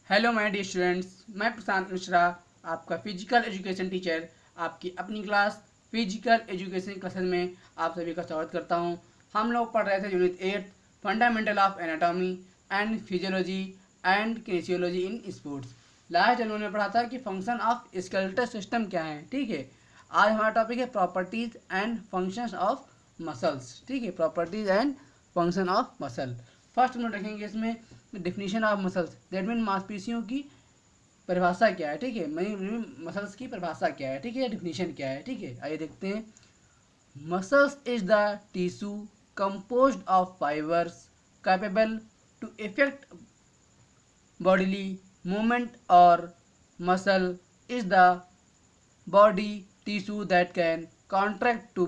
Hello my dear students, मैं प्रशांत मिश्रा, आपका physical education teacher, आपकी अपनी क्लास फिजिकल एजुकेशन क्लासेस में आप सभी का स्वागत करता हूं। हम लोग पढ़ रहे थे unit 8 fundamental of anatomy and physiology and kinesiology in sports. Last जन्म में पढ़ा था कि फंक्शन ऑफ स्केलेटल सिस्टम क्या है। ठीक है, आज हमारा टॉपिक है properties and functions of muscles. ठीक है, properties and function of muscle. First हम लोग देखेंगे इसमें definition of muscles, that mean मांसपेशियों की परिभाषा क्या है। ठीक है, मसल्स की परिभाषा क्या है। ठीक है, डिफिनीशन क्या है। ठीक है, आइए देखते हैं। Muscles is the tissue composed of fibres capable to effect bodily movement, or muscle is the body tissue that can contract to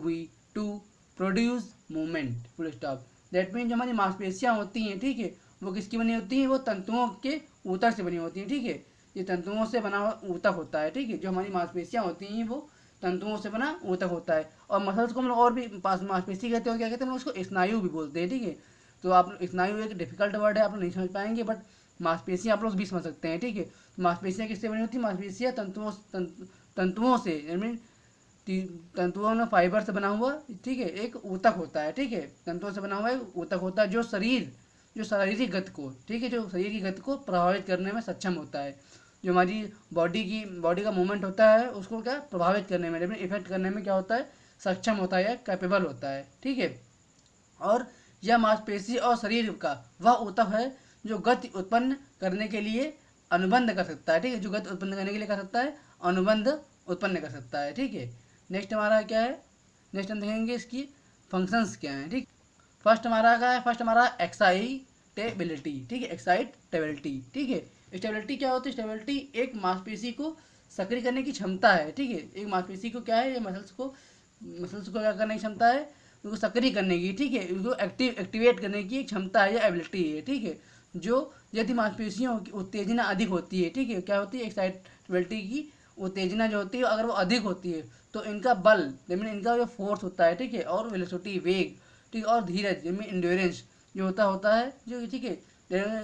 produce movement, full stop। That mean जो हमारी मांसपेशियाँ होती हैं, ठीक है, वो किसकी बनी होती हैं? वो तंतुओं के ऊतक से बनी होती हैं। ठीक है, ये तंतुओं से बना हुआ ऊतक होता है। ठीक है, जो हमारी मांसपेशियाँ होती हैं वो तंतुओं से बना ऊतक होता है। और मसल्स को हम लोग और भी मांसपेशी कहते हैं, क्या कहते हैं, हम उसको स्नायु भी बोलते हैं। ठीक है, तो आप स्नायु एक डिफिकल्ट वर्ड है, आप लोग नहीं समझ पाएंगे, बट मांसपेशियाँ आप लोग भी समझ सकते हैं। ठीक है, मांसपेशियाँ किससे बनी होती है? मांसपेशियाँ तंतुओं से, मीन तंतुओं में फाइबर से बना हुआ, ठीक है, एक ऊतक होता है। ठीक है, तंतुओं से बना हुआ एक ऊतक होता है जो शारीरिक गति को, ठीक है, जो शरीर की गति को प्रभावित करने में सक्षम होता है। जो हमारी बॉडी का मूवमेंट होता है उसको क्या प्रभावित करने में, इफेक्ट करने में क्या होता है? सक्षम होता है या कैपेबल होता है। ठीक है, और यह मांसपेशी और शरीर का वह ऊतक है जो गति उत्पन्न करने के लिए अनुबंध कर सकता है। ठीक है, जो गति उत्पन्न करने के लिए कर सकता है, अनुबंध उत्पन्न कर सकता है। ठीक है, नेक्स्ट हमारा क्या है? नेक्स्ट हम देखेंगे इसकी फंक्शंस क्या हैं। ठीक, फर्स्ट हमारा क्या है? फर्स्ट हमारा एक्साइटेबिलिटी। ठीक है, एक्साइटेबिलिटी। ठीक है, स्टेबिलिटी क्या होती है? स्टेबिलिटी एक मांसपेशी को सक्रिय करने की क्षमता है। ठीक है, एक मांसपेशी को क्या है? ये मसल्स को क्या करने की क्षमता है? उनको सक्रिय करने की, ठीक है, उनको एक्टिवेट करने की क्षमता है या एबिलिटी है। ठीक है, जो यदि मांसपेशियों की उत्तेजना अधिक होती है, ठीक है, क्या होती है? एक्साइटेबिलिटी की उत्तेजना जो होती है अगर वो अधिक होती है तो इनका बल, मीन इनका जो फोर्स होता है, ठीक है, और वेलोसिटी, वेग, ठीक, और धीरज, मीन इंड्योरेंस जो होता है जो, ठीक है,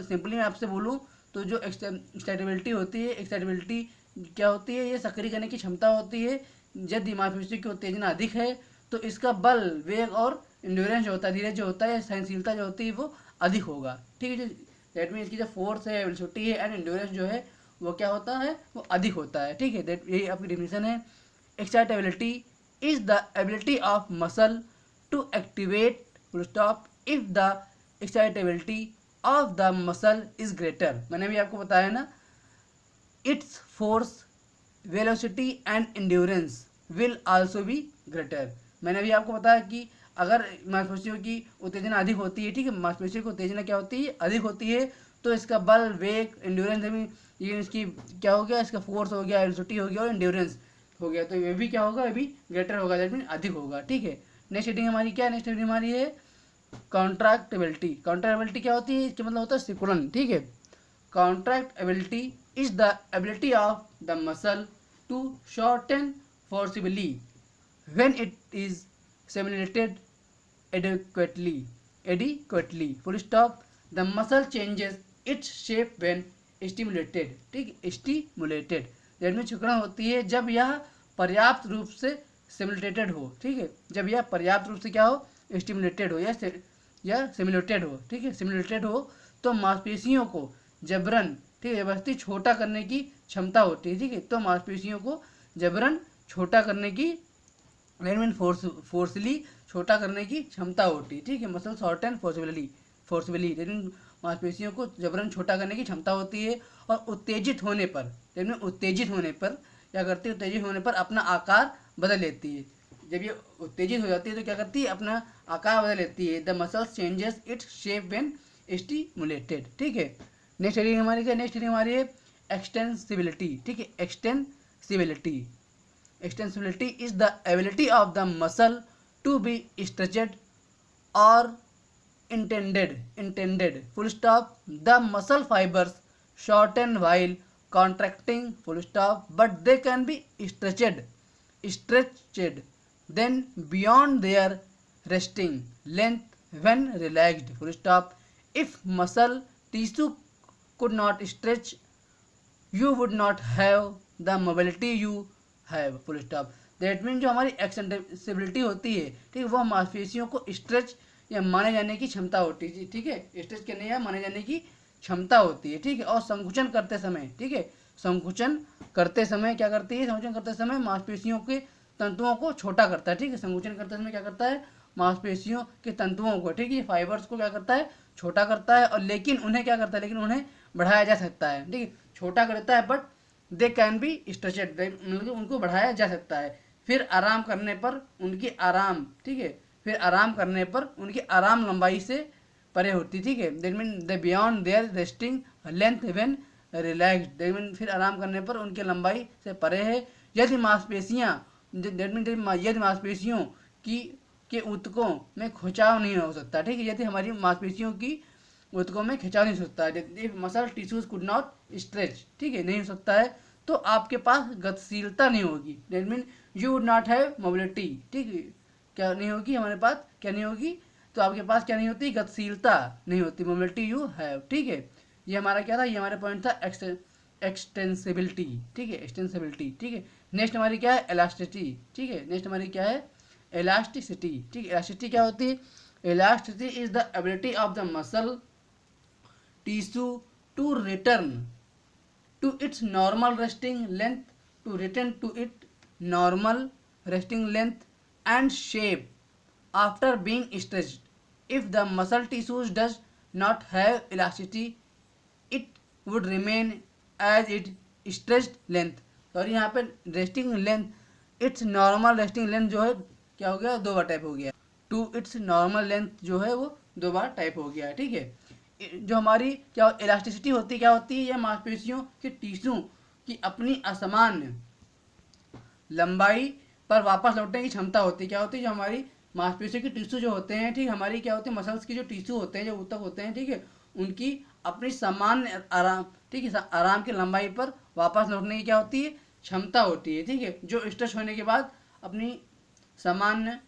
सिंपली मैं आपसे बोलूँ तो जो एक्साइटेबिलिटी होती है, एक्साइटेबिलिटी क्या होती है? ये सक्रिय करने की क्षमता होती है। यदि मांसपेशियों की उत्तेजना अधिक है तो इसका बल, वेग और इंड्योरेंस जो होता है, धीरज जो होता है, सहनशीलता जो होती है वो अधिक होगा। ठीक है, दैट मीन इसकी जो फोर्स है, वेलोसिटी है एंड इंड्योरेंस जो है वो क्या होता है? वो अधिक होता है। ठीक है, दैट यही आपकी डिफिनेशन है। Excitability is the ability of muscle to activate, full stop, if the excitability of the muscle is greater. मैंने भी आपको बताया ना, it's force, velocity and endurance will also be greater. मैंने भी आपको बताया कि अगर मांसपेशियों की उत्तेजना अधिक होती है, ठीक है, मांसपेशियों की उत्तेजना क्या होती है? अधिक होती है, तो इसका बल, वेग, इंड्योरेंस भी, ये इसकी क्या हो गया? इसका फोर्स हो गया, वेलोसिटी हो गया और इंड्योरेंस हो गया, तो ये भी क्या होगा? ये भी ग्रेटर होगा, दैट मीन अधिक होगा। ठीक है, नेक्स्ट हेडिंग हमारी क्या है? नेक्स्ट हेडिंग हमारी है कॉन्ट्रैक्टिबिलिटी। कॉन्ट्रैक्टिबिलिटी क्या होती है? इसका मतलब होता है सिकुड़न। ठीक है, contractibility is the ability of the muscle to shorten forcibly when it is stimulated adequately, full stop। The muscle changes its shape when stimulated। ठीक, stimulated दैट मीन सिकुड़न होती है जब यह पर्याप्त रूप से सिमुलेटेड हो। ठीक है, जब यह पर्याप्त रूप से क्या हो? स्टिमुलेटेड हो या सिमुलेटेड हो। ठीक है, सिमुलेटेड हो तो मांसपेशियों को जबरन, ठीक है, जबरदस्ती छोटा करने की क्षमता होती है। ठीक है, तो मांसपेशियों को जबरन छोटा करने की, मीन फोर्सली छोटा करने की क्षमता होती है। ठीक है, मसल शॉर्टन फोर्सबली लेकिन मांसपेशियों को जबरन छोटा करने की क्षमता होती है। और उत्तेजित होने पर, उत्तेजित होने पर क्या करती है? उत्तेजित होने पर अपना आकार बदल लेती है। जब ये उत्तेजित हो जाती है तो क्या करती है? अपना आकार बदल लेती है। The muscles changes its shape when stimulated. ठीक है, नेक्स्ट हेडिंग हमारी क्या? नेक्स्ट हेडिंग हमारी है एक्सटेंसिबिलिटी। ठीक है, extensibility is the ability of the muscle to be stretched और intended, full stop। The muscle fibers shorten while contracting, full stop, but they can be stretched then beyond their resting length when relaxed, full stop। If muscle tissue could not stretch you would not have the mobility you have, full stop. That mean जो हमारी extensibility होती है, ठीक है, वह मांसपेशियों को stretch या माने जाने की क्षमता होती है, ठीक है, स्ट्रेच करने या माने जाने की क्षमता होती है, ठीक है। और संकुचन करते समय, ठीक है, संकुचन करते समय क्या करती है, संकुचन करते समय मांसपेशियों के तंतुओं को छोटा करता है, ठीक है, संकुचन करते समय क्या करता है, मांसपेशियों के तंतुओं को, ठीक है, फाइबर्स को क्या करता है, छोटा करता है। और लेकिन उन्हें क्या करता है, लेकिन उन्हें बढ़ाया जा सकता है, ठीक है, छोटा करता है but they can be stretched, मतलब उनको बढ़ाया जा सकता है। फिर आराम करने पर उनकी आराम, ठीक है, फिर आराम करने पर उनकी आराम लंबाई से परे होती, ठीक है, that mean the beyond their resting length when relaxed, that mean फिर आराम करने पर उनकी लंबाई से परे है। यदि मांसपेशियां, दैट मीन यदि मांसपेशियों की के ऊतकों में खिंचाव नहीं हो सकता, ठीक है, यदि हमारी मांसपेशियों की ऊतकों में खिंचाव नहीं हो सकता है, muscle tissues could not stretch, ठीक है, नहीं हो सकता है, तो आपके पास गतिशीलता नहीं होगी, that mean you would not have mobility, ठीक है, क्या नहीं होगी हमारे पास, क्या नहीं होगी, तो आपके पास क्या नहीं होती, गतिशीलता नहीं होती, मोबिलिटी यू हैव, ठीक है। ये हमारा क्या था, ये हमारा पॉइंट था एक्सटेंसिबिलिटी, ठीक है, एक्सटेंसिबिलिटी, ठीक है। नेक्स्ट हमारी क्या है, इलास्टिसिटी, ठीक है, नेक्स्ट हमारी क्या है, इलास्टिसिटी, ठीक है। इलास्टिसिटी क्या होती है, elasticity is the ability of the muscle tissue to return to its normal resting length, to return to its normal resting length and shape after being stretched. If the muscle tissues does not have elasticity, it would remain as its stretched length. और यहाँ पे resting length, its normal resting length जो है क्या हो गया, दो बार type हो गया, टू इट्स नॉर्मल लेंथ जो है वो दो बार टाइप हो गया, ठीक है। जो हमारी क्या इलास्टिसिटी होती है, क्या होती है, यह मांसपेशियों के टिश्यू की अपनी असमान लंबाई पर वापस लौटने की क्षमता होती है, क्या होती है, जो हमारी मांसपेशियों के टिश्यू जो होते हैं, ठीक, हमारी क्या होती है, मसल्स की जो टिश्यू होते हैं, जो ऊतक होते हैं, ठीक है, उनकी अपनी सामान्य आराम, ठीक है, आराम की लंबाई पर वापस लौटने की क्या होती है, क्षमता होती है, ठीक है, जो स्ट्रेच होने के बाद अपनी सामान्य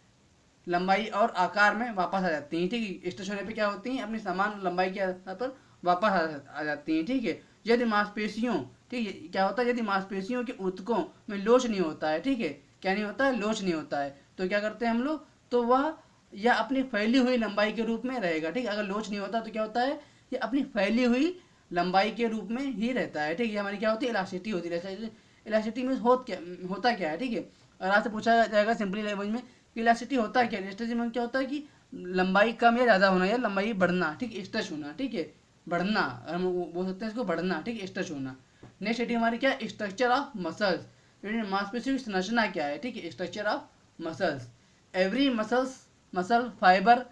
लंबाई और आकार में वापस आ जाती हैं, ठीक है, स्ट्रेच होने पे क्या होती हैं, अपनी समान लंबाई के आधार पर वापस आ जाती हैं, ठीक है। यदि मांसपेशियों, ठीक है, क्या होता है, यदि मांसपेशियों के ऊतकों में लोच नहीं होता है, ठीक है, क्या नहीं होता है, लोच नहीं होता है, तो क्या करते हैं हम लोग, तो वह या अपनी फैली हुई लंबाई के रूप में रहेगा, ठीक है, अगर लोच नहीं होता तो क्या होता है, ये अपनी फैली हुई लंबाई के रूप में ही रहता है, ठीक है, हमारी क्या होती है, इलास्टिसिटी होती है। इलास्टिसिटी में होता क्या है, ठीक है, और आपसे पूछा जाएगा सिंपली लैंग्वेज में, इलास्टिसिटी होता है क्या, इलास्टिसिटी में क्या होता है कि लंबाई कम या ज़्यादा होना या लंबाई बढ़ना, ठीक है, स्ट्रेच होना, ठीक है, बढ़ना, हम बोल सकते हैं इसको बढ़ना, ठीक है, स्ट्रेच होना। नेक्स्ट हेडिंग हमारी क्या, स्ट्रक्चर ऑफ मसल्स, मांसपेशियों की संरचना क्या है, ठीक है, structure of muscles. Every muscle fibre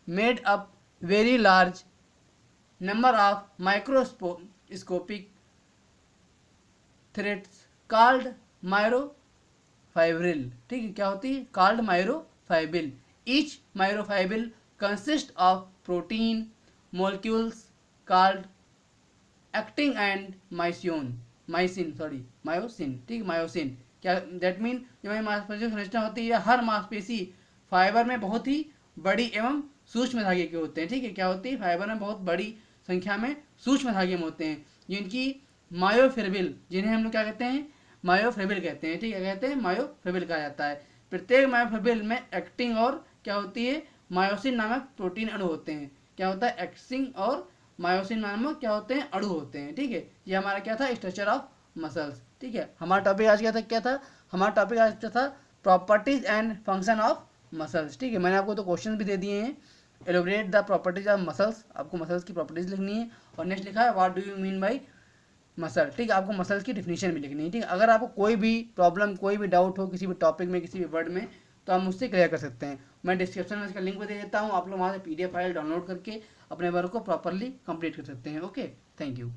made up very large number of microscopic threads called myofibril, ठीक है, क्या होती है, called myofibril. Each myofibril consist of protein molecules called actin and myosin, ठीक, मायोसिन, क्या, दैट मीन जो हमारी मांसपेशियों की संरचना होती है, हर मांसपेशी फाइबर में बहुत ही बड़ी एवं सूक्ष्म धागे के होते हैं, ठीक है, क्या होती है, फाइबर में बहुत बड़ी संख्या में सूक्ष्म धागे में होते हैं, जिनकी मायोफिब्रिल, जिन्हें हम लोग क्या कहते हैं, मायोफिब्रिल कहते हैं, ठीक है, कहते हैं मायोफिब्रिल कहा जाता है। प्रत्येक मायोफिब्रिल में एक्टिन और क्या होती है, मायोसिन नामक प्रोटीन अणु होते हैं, क्या होता है, एक्टिन और मायोसिन नामक क्या होते हैं, अणु होते हैं, ठीक है। ये हमारा क्या था, स्ट्रक्चर ऑफ मसल्स, ठीक है। हमारा टॉपिक आज क्या था, हमारा टॉपिक आज था properties and function of muscles, ठीक है। मैंने आपको तो क्वेश्चन भी दे दिए हैं, elaborate the properties of muscles, आपको मसल्स की प्रॉपर्टीज लिखनी है, और नेक्स्ट लिखा है what do you mean by muscle, ठीक है, आपको मसल्स की डिफिनीशन भी लिखनी है, ठीक है। अगर आपको कोई भी प्रॉब्लम, कोई भी डाउट हो किसी भी टॉपिक में, किसी भी वर्ड में, तो आप मुझसे क्लियर कर सकते हैं। मैं डिस्क्रिप्शन में इसका लिंक भी दे देता हूँ, आप लोग वहाँ से PDF फाइल डाउनलोड करके अपने वर्क को प्रॉपरली कंप्लीट कर सकते हैं। Okay, thank you.